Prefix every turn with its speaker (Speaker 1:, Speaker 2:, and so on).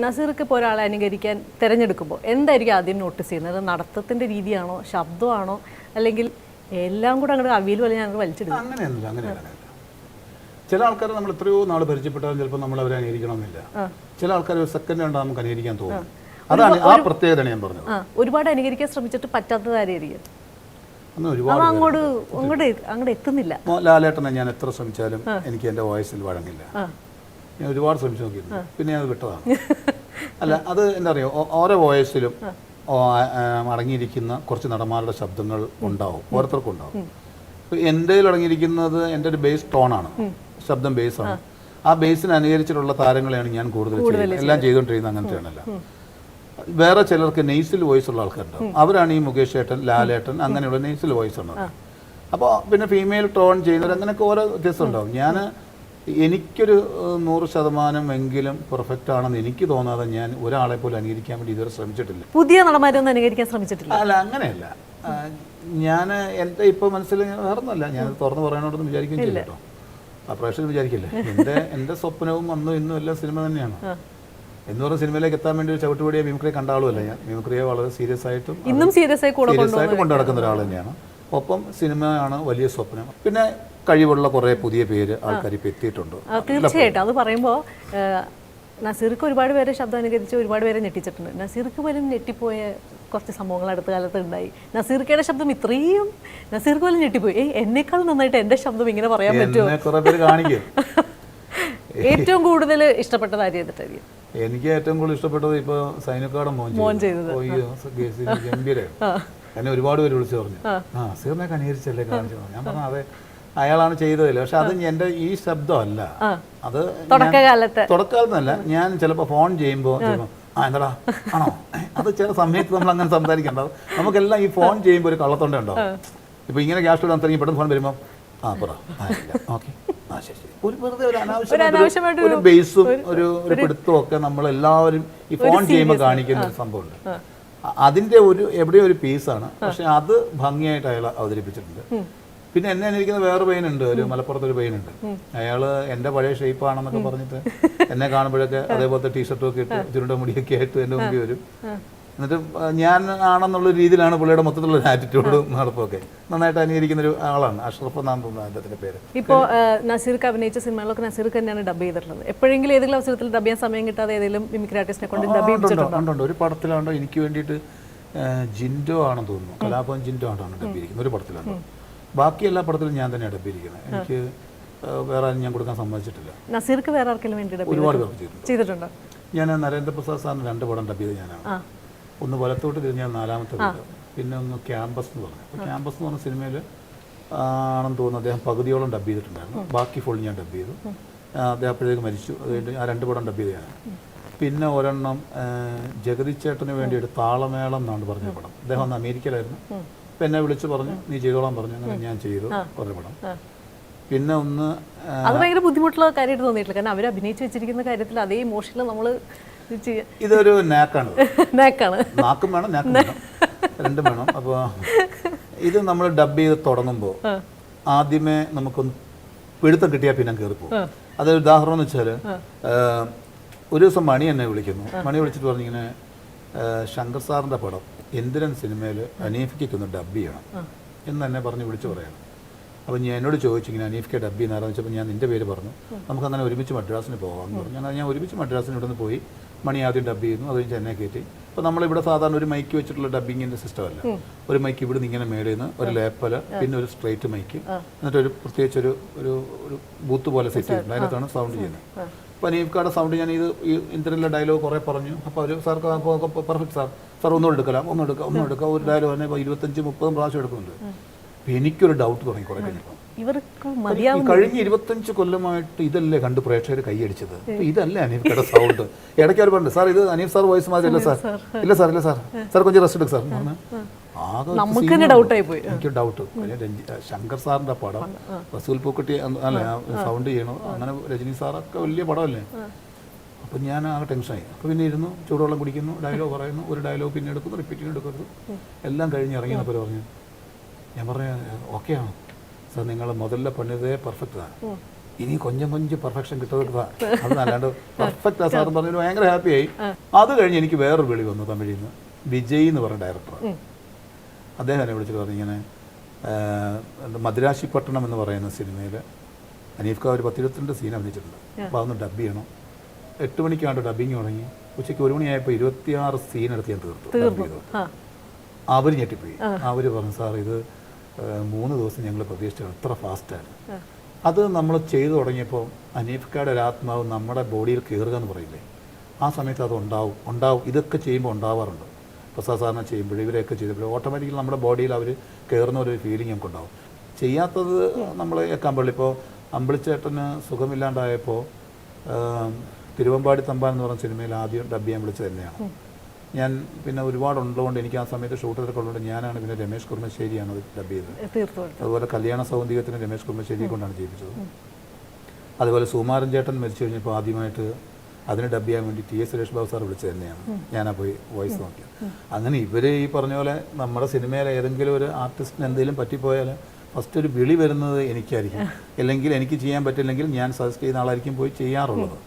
Speaker 1: നസീർക്ക് ഇപ്പോൾ ഒരാളെ അനുകരിക്കാൻ തിരഞ്ഞെടുക്കുമ്പോൾ എന്തായിരിക്കും ആദ്യം നോട്ടീസ് ചെയ്യുന്നത്? നടത്തത്തിൻ്റെ രീതിയാണോ, ശബ്ദമാണോ, അല്ലെങ്കിൽ എല്ലാം കൂടെ അങ്ങോട്ട് അവിയിൽ പോലെ ഞങ്ങൾ വലിച്ചിടും?
Speaker 2: അങ്ങനെയല്ല. ചില ആൾക്കാരെ നമ്മൾ എത്രയോ നാൾ പരിചയപ്പെട്ടാലും ചിലപ്പോൾ നമ്മൾ അവരെ അനുകരിക്കണമെന്നില്ല. ചില ആൾക്കാർ ഒരു സെക്കൻഡ് കണ്ടാൽ നമുക്ക് അനുകരിക്കാൻ തോന്നും. അതാണ് ആ പ്രത്യേകത ഞാൻ പറഞ്ഞത്.
Speaker 1: ഒരുപാട് അനുകരിക്കാൻ ശ്രമിച്ചിട്ട് പറ്റാത്തത് ആരെയായിരിക്കും? അങ്ങോട്ട് എത്തുന്നില്ല.
Speaker 2: ലാലേട്ടനെ ഞാൻ എത്ര ശ്രമിച്ചാലും എനിക്ക് എൻ്റെ വോയിസിൽ വഴങ്ങില്ല. ഞാൻ ഒരുപാട് ശ്രമിച്ചു നോക്കിയിരുന്നു, പിന്നെ അത് വിട്ടതാണ്. അല്ല, അത് എന്താ പറയുക, ഓരോ വോയിസിലും അടങ്ങിയിരിക്കുന്ന കുറച്ച് നടന്മാരുടെ ശബ്ദങ്ങൾ ഉണ്ടാവും, ഓരോരുത്തർക്കും ഉണ്ടാവും. എൻ്റെ അടങ്ങിയിരിക്കുന്നത് എൻ്റെ ഒരു ബേസ് ടോണാണ്, ശബ്ദം ബേസാണ്. ആ ബേസിന് അനുകരിച്ചിട്ടുള്ള താരങ്ങളെയാണ് ഞാൻ കൂടുതൽ ചെയ്യുന്നത്, എല്ലാം ചെയ്തുകൊണ്ടിരിക്കുന്നത്. അങ്ങനത്തെയാണല്ല. വേറെ ചിലർക്ക് നെയ്സിൽ വോയിസ് ഉള്ള ആൾക്കാരുണ്ടാവും. അവരാണ് ഈ മുകേഷ് ഏട്ടൻ, ലാലേട്ടൻ, അങ്ങനെയുള്ള നെയ്സിൽ വോയിസ് ഉള്ളത്. അപ്പോൾ പിന്നെ ഫീമെയിൽ ടോൺ ചെയ്യുന്നവർ അങ്ങനെയൊക്കെ ഓരോ വ്യത്യാസം ഉണ്ടാവും. ഞാൻ എനിക്കൊരു 100% എങ്കിലും പെർഫെക്റ്റ് ആണെന്ന് എനിക്ക് തോന്നാതെ ഞാൻ ഒരാളെ പോലും അനുകരിക്കാൻ വേണ്ടി ഇതുവരെ ശ്രമിച്ചിട്ടില്ല.
Speaker 1: പുതിയ നടന്മാരൊന്നും അനുകരിക്കാൻ ശ്രമിച്ചിട്ടില്ല.
Speaker 2: അല്ല, അങ്ങനെയല്ല. ഞാൻ എൻ്റെ ഇപ്പോൾ മനസ്സിൽ വേറൊന്നുമല്ല, ഞാൻ തുറന്ന് പറയാനോടൊന്നും വിചാരിക്കുകയും ചെയ്യില്ല കേട്ടോ. ആ പ്രേക്ഷകർ വിചാരിക്കില്ലേ, എൻ്റെ സ്വപ്നവും അന്നും ഇന്നും എല്ലാം സിനിമ തന്നെയാണ്. എന്ന് പറഞ്ഞ സിനിമയിലേക്ക് എത്താൻ വേണ്ടി ഒരു ചവിട്ടുപടിയെ മിമിക്രിയെ കണ്ട ആളുമല്ല ഞാൻ. മിമിക്രിയെ വളരെ സീരിയസ് ആയിട്ട് കൊണ്ടു നടക്കുന്ന ഒരാൾ തന്നെയാണ്. ഒപ്പം സിനിമയാണ് വലിയ സ്വപ്നം. പിന്നെ കഴിവുള്ള കുറേ പുതിയ പേര് ആൾക്കാർ ഇപ്പം എത്തിയിട്ടുണ്ട്.
Speaker 1: തീർച്ചയായിട്ടും. അത് പറയുമ്പോൾ നസീർക്ക് ഒരുപാട് പേരെ ശബ്ദം അനുകരിച്ച് ഒരുപാട് പേരെ ഞെട്ടിച്ചിട്ടുണ്ട്. നസീർക്ക് പോലും ഞെട്ടിപ്പോയ കുറച്ച് സംഭവങ്ങൾ അടുത്ത കാലത്ത് ഉണ്ടായി. നസീർക്കയുടെ ശബ്ദം ഇത്രയും, നസീർക്ക് പോലും ഞെട്ടിപ്പോയി. എന്നേക്കാൾ നന്നായിട്ട് എൻ്റെ ശബ്ദം ഇങ്ങനെ പറയാൻ പറ്റുമോ?
Speaker 2: കുറേ പേര് കാണിക്കും.
Speaker 1: ഏറ്റവും കൂടുതൽ ഇഷ്ടപ്പെട്ടത് ആര് ചെയ്തിട്ടായിരിക്കും?
Speaker 2: എനിക്ക് ഏറ്റവും കൂടുതൽ ഇഷ്ടപ്പെട്ടത് ഇപ്പോൾ സൈനിക്കാടൻ മോൻ ചെയ്തത്. ഗംഭീരമായിരുന്നു. എന്നെ ഒരുപാട് പേര് വിളിച്ചു പറഞ്ഞു, നസീറിനെ അനുകരിച്ചല്ലേ കാണിച്ചു. ഞാൻ പറഞ്ഞു അതെ, അയാളാണ് ചെയ്തതില്ല. പക്ഷെ അത് എൻ്റെ ഈ ശബ്ദമല്ല. അത് തുടക്കകാലത്തല്ല. ഞാൻ ചിലപ്പോൾ ഫോൺ ചെയ്യുമ്പോൾ എന്താടാ ആണോ, അത് ചില സമയത്ത് നമ്മൾ അങ്ങനെ സംസാരിക്കണ്ടാവും. നമുക്കെല്ലാം ഈ ഫോൺ ചെയ്യുമ്പോൾ ഒരു കള്ളത്തൊണ്ട ഉണ്ടാവും. ഇപ്പോൾ ഇങ്ങനെ ക്യാഷ് ഇടാൻ തുടങ്ങി പെട്ടെന്ന് ഫോൺ വരുമ്പോൾ പറ ഓക്കെ ശരി, ഒരു വെറുതെ ഒരു അനാവശ്യമായിട്ട് ഒരു ബേസും ഒരു പിടുത്തവും ഒക്കെ നമ്മളെല്ലാവരും ഈ ഫോൺ ചെയ്യുമ്പോൾ കാണിക്കുന്ന ഒരു സംഭവമുണ്ട്. അതിൻ്റെ എവിടെയോ ഒരു പീസാണ്, പക്ഷെ അത് ഭംഗിയായിട്ട് അയാൾ അവതരിപ്പിച്ചിട്ടുണ്ട്. പിന്നെ എന്നെ അനുകരിക്കുന്ന വേറെ പയ്യനുണ്ട്, ഒരു മലപ്പുറത്തൊരു പയ്യനുണ്ട്. അയാൾ എൻ്റെ പഴയ ഷേപ്പാണെന്നൊക്കെ പറഞ്ഞിട്ട് എന്നെ കാണുമ്പോഴൊക്കെ അതേപോലത്തെ ടീഷർട്ടും ഒക്കെ ഇട്ട് ചുരുണ്ട മുടിയൊക്കെ ആയിട്ട് എൻ്റെ മുമ്പിൽ വരും. എന്നിട്ട് ഞാൻ ആണെന്നുള്ള രീതിയിലാണ് പുള്ളിയുടെ മൊത്തത്തിലുള്ള ആറ്റിറ്റ്യൂഡും നടപ്പൊക്കെ. നന്നായിട്ട് അനുകരിക്കുന്ന ഒരു ആളാണ്. അഷ്റഫ് എന്നാണ് തോന്നുന്നത് അദ്ദേഹത്തിൻ്റെ പേര്.
Speaker 1: ഇപ്പോൾ നസീർക്ക് അഭിനയിച്ച സിനിമകളൊക്കെ നസീർക്ക് തന്നെയാണ് ഡബ് ചെയ്തിട്ടുള്ളത്. എപ്പോഴെങ്കിലും ഏതെങ്കിലും അവസരത്തിൽ ഡബ് ചെയ്യാൻ സമയം കിട്ടാതെ ഏതെങ്കിലും മിമിക്രി ആർട്ടിസ്റ്റിനെ കൊണ്ട് ഡബ് ചെയ്തിട്ടുണ്ടോ?
Speaker 2: ഒരു പടത്തിലാണ്ടോ എനിക്ക് വേണ്ടിയിട്ട് ജിൻഡോ ആണെന്ന് തോന്നുന്നു, കലാഭവൻ ജിൻഡോ ആണോ ഡബ് ചെയ്തിരിക്കുന്നത് ഒരു പടത്തിലാണ്ടോ. ബാക്കി എല്ലാ പടത്തിലും ഞാൻ തന്നെ ഡബ് ചെയ്തിരിക്കുന്നത്. എനിക്ക് വേറെ ആരും ഞാൻ കൊടുക്കാൻ സമ്മതിച്ചിട്ടില്ല.
Speaker 1: നസീർക്ക് വേറെ ആർക്കെങ്കിലും വേണ്ടി
Speaker 2: ഒരുപാട് പേർക്ക്
Speaker 1: ചെയ്തിട്ടുണ്ടോ?
Speaker 2: ഞാൻ നരേന്ദ്രപ്രസാദ് സാറിന് 2 പടം ഡബ് ചെയ്ത് ഞാനാണ്. ഒന്ന് വലത്തോട്ട് തിരിഞ്ഞാൽ 4ാമത്തെ വീട്, പിന്നെ ഒന്ന് ക്യാമ്പസ് എന്ന് പറഞ്ഞു. അപ്പോൾ ക്യാമ്പസ് എന്ന് പറഞ്ഞ സിനിമയിൽ ആണെന്ന് തോന്നുന്നു അദ്ദേഹം പകുതിയോളം ഡബ് ചെയ്തിട്ടുണ്ടായിരുന്നു. ബാക്കി ഫുൾ ഞാൻ ഡബ് ചെയ്തു. അദ്ദേഹം അപ്പോഴേക്ക് മരിച്ചു. അത് കഴിഞ്ഞ് ആ 2 പടം ഡബ് ചെയ്ത് ഞാൻ. പിന്നെ ഒരെണ്ണം ജഗതി ചേട്ടന് വേണ്ടി ഒരു താളമേളം എന്നാണ് പറഞ്ഞ പടം. അദ്ദേഹം അന്ന് അമേരിക്കയിലായിരുന്നു. അപ്പം എന്നെ വിളിച്ച് പറഞ്ഞു നീ ചെയ്തോളാൻ പറഞ്ഞു. അങ്ങനെ ഞാൻ ചെയ്തു കുറേ പടം. പിന്നെ ഒന്ന്
Speaker 1: അത് ഭയങ്കര ബുദ്ധിമുട്ടുള്ള കാര്യമായിട്ട് തോന്നിയിട്ടില്ല, കാരണം അവർ അഭിനയിച്ച് വെച്ചിരിക്കുന്ന കാര്യത്തിൽ അതേ ഇമോഷനിൽ നമ്മൾ
Speaker 2: ഇതൊരു നാക്കാണ്. നാക്കും വേണം, നാക്കും വേണം, രണ്ടും വേണം. അപ്പോൾ ഇത് നമ്മൾ ഡബ് ചെയ്ത് തുടങ്ങുമ്പോൾ ആദ്യമേ നമുക്കൊന്ന് പിടുത്തം കിട്ടിയാൽ പിന്നെ കയറിപ്പോകും. അതൊരു ഉദാഹരണം എന്ന് വെച്ചാൽ, ഒരു ദിവസം മണി എന്നെ വിളിക്കുന്നു. മണി വിളിച്ചിട്ട് പറഞ്ഞിങ്ങനെ ശങ്കർ സാറിൻ്റെ പടം എന്തിരൻ സിനിമയിൽ അനീഫിക്ക് ഒന്ന് ഡബ് ചെയ്യണം എന്ന് എന്നെ പറഞ്ഞ് വിളിച്ച് പറയണം. അപ്പോൾ ഞാൻ എന്നോട് ചോദിച്ചു ഇങ്ങനെ അനീഫിക്ക് ഡബ് ചെയ്യുന്ന വെച്ചപ്പോൾ ഞാൻ നിൻ്റെ പേര് പറഞ്ഞു. നമുക്കങ്ങനെ ഒരുമിച്ച് മദ്രാസിന് പോകാമെന്ന് പറഞ്ഞു. ഞാൻ ഒരുമിച്ച് മദ്രാസിന് ഇവിടെ നിന്ന് പോയി. മണി ആദ്യം ഡബ് ചെയ്യുന്നു, അത് കഴിഞ്ഞ് എന്നെ കയറ്റി. അപ്പോൾ നമ്മളിവിടെ സാധാരണ ഒരു മൈക്ക് വെച്ചിട്ടുള്ള ഡബിങ്ങിൻ്റെ സിസ്റ്റം അല്ല. ഒരു മൈക്ക് ഇവിടെ നിന്ന് ഇങ്ങനെ മേളിൽ നിന്ന് ഒരു ലേപ്പല, പിന്നെ ഒരു സ്ട്രൈറ്റ് മൈക്ക്, എന്നിട്ട് പ്രത്യേകിച്ച് ഒരു ബൂത്ത് പോലെ സെറ്റ് ചെയ്യുന്നുണ്ട്. അതിനകത്താണ് സൗണ്ട് ചെയ്യുന്നത്. അപ്പോൾ അനീഫ്ക്കാരുടെ സൗണ്ട് ഞാൻ ഈ ഇൻ്റർവ്യൂവിലെ ഡയലോഗ് കുറേ പറഞ്ഞു. അപ്പോൾ ഒരു സാർക്ക് പെർഫെക്റ്റ് സാർ ഒന്നും എടുക്കാം ഒരു ഡയലോഗ് തന്നെ 25-30 പ്രാവശ്യം എടുക്കുന്നുണ്ട്. അപ്പോൾ എനിക്കൊരു ഡൗട്ട് തുടങ്ങി കുറേ കഴിഞ്ഞപ്പോൾ. കഴിഞ്ഞ 25 കൊല്ലമായിട്ട് ഇതല്ലേ കണ്ട് പ്രേക്ഷകർ കൈയടിച്ചത്, ഇതല്ലേ അനീഫ്ക്കയുടെ സൗണ്ട്. ഇടയ്ക്ക് അവർ പറഞ്ഞു സാർ ഇത് അനീഫ് സാർ വോയിസ് മാതിരി അല്ല സാർ. ഇല്ല സാർ കുറച്ച് റെസ്റ്റ് എടുക്കും സാർ. എനിക്ക് ഡൗട്ട്. ശങ്കർ സാറിന്റെ പടം, റസൂൽ പൂക്കുട്ടി അല്ല സൗണ്ട് ചെയ്യണം, അങ്ങനെ രജനി സാറൊക്കെ വലിയ പടമല്ലേ. അപ്പം ഞാൻ ആകെ ടെൻഷനായി. അപ്പോൾ പിന്നെ ഇരുന്നു ചൂടുവെള്ളം കുടിക്കുന്നു, ഡയലോഗ് പറയുന്നു, ഒരു ഡയലോഗ് പിന്നെ എടുക്കുന്നു, റിപ്പീറ്റിംഗ് എടുക്കരുത്. എല്ലാം കഴിഞ്ഞ് ഇറങ്ങിയപ്പോൾ പറഞ്ഞു, ഞാൻ പറഞ്ഞു ഓക്കെയാണ് സാർ, നിങ്ങൾ മുതലിലെ പണിതേ പെർഫെക്റ്റാണ്, ഇനി കൊഞ്ചം പെർഫെക്ഷൻ കിട്ടുക അത് നല്ലാണ്ട് പെർഫെക്റ്റ് ആ സാർ പറഞ്ഞു ഭയങ്കര ഹാപ്പിയായി. അത് കഴിഞ്ഞ് എനിക്ക് വേറൊരു വിളി വന്നു തമിഴിൽ നിന്ന്. വിജയ് എന്ന് പറഞ്ഞ ഡയറക്ടർ, അദ്ദേഹം എന്നെ വിളിച്ചിട്ട് പറഞ്ഞു ഇങ്ങനെ മദ്രാശിപ്പട്ടണം എന്ന് പറയുന്ന സിനിമയിൽ അനീഫ് ഖാൻ ഒരു 10-22 സീൻ അഭിനയിച്ചിട്ടുണ്ട്. അപ്പോൾ അതൊന്ന് ഡബ് ചെയ്യണം. 8 മണിക്കാണ്ട് ഡബിങ് തുടങ്ങി. ഉച്ചയ്ക്ക് 1 മണിയായപ്പോൾ 26 സീൻ എടുത്ത് ഞാൻ തീർത്തു. അവർ ഞെട്ടിപ്പോയി. അവർ പറഞ്ഞു സാർ ഇത് 3 ദിവസം ഞങ്ങൾ പ്രതീക്ഷിച്ചത് അത്ര ഫാസ്റ്റാണ്. അത് നമ്മൾ ചെയ്തു തുടങ്ങിയപ്പോൾ അനീഫ് ഖായുടെ ഒരു ആത്മാവ് നമ്മുടെ ബോഡിയിൽ കയറുക എന്ന് പറയില്ലേ, ആ സമയത്ത് അത് ഉണ്ടാവും. ഇതൊക്കെ ചെയ്യുമ്പോൾ ഉണ്ടാവാറുണ്ട്. പ്രസാദ് സാറിനെ ചെയ്യുമ്പോൾ ഇവരെയൊക്കെ ചെയ്തപ്പോൾ ഓട്ടോമാറ്റിക്കലി നമ്മുടെ ബോഡിയിൽ അവർ കയറുന്ന ഒരു ഫീലിംഗ് നമുക്കുണ്ടാവും. ചെയ്യാത്തത് നമ്മൾ കമ്പള്ളി ഇപ്പോൾ അമ്പിളിച്ചേട്ടന് സുഖമില്ലാണ്ടായപ്പോൾ തിരുവമ്പാടി തമ്പാൻ എന്ന് പറഞ്ഞ സിനിമയിൽ ആദ്യം ഡബ് ചെയ്യാൻ വിളിച്ചത് തന്നെയാണ് ഞാൻ. പിന്നെ ഒരുപാടുള്ളതുകൊണ്ട് എനിക്ക് ആ സമയത്ത് ഷൂട്ടൊക്കെ ഉള്ളതുകൊണ്ട് ഞാനാണ്. പിന്നെ രമേശ് കുർമ്മശ്ശേരിയാണ് അത് ഡബ് ചെയ്തത്. അതുപോലെ കല്യാണ സൗന്ദര്യത്തിന് രമേശ് കുർമ്മശ്ശേരി കൊണ്ടാണ് ചെയ്യിപ്പിച്ചത്. അതുപോലെ സുകുമാരൻ ചേട്ടൻ മരിച്ചു കഴിഞ്ഞപ്പോൾ ആദ്യമായിട്ട് അതിന് ഡബ് ചെയ്യാൻ വേണ്ടി T S Suresh Babu sir വിളിച്ചത് തന്നെയാണ്. ഞാനാ പോയി വോയിസ് നോക്കിയത്. അങ്ങനെ ഇവർ ഈ പറഞ്ഞ പോലെ നമ്മുടെ സിനിമയിലെ ഏതെങ്കിലും ഒരു ആർട്ടിസ്റ്റിന് എന്തെങ്കിലും പറ്റിപ്പോയാൽ ഫസ്റ്റ് ഒരു വിളി വരുന്നത് എനിക്കായിരിക്കും. അല്ലെങ്കിൽ എനിക്ക് ചെയ്യാൻ പറ്റില്ലെങ്കിൽ ഞാൻ സജസ്റ്റ് ചെയ്യുന്ന ആളായിരിക്കും പോയി ചെയ്യാറുള്ളത്.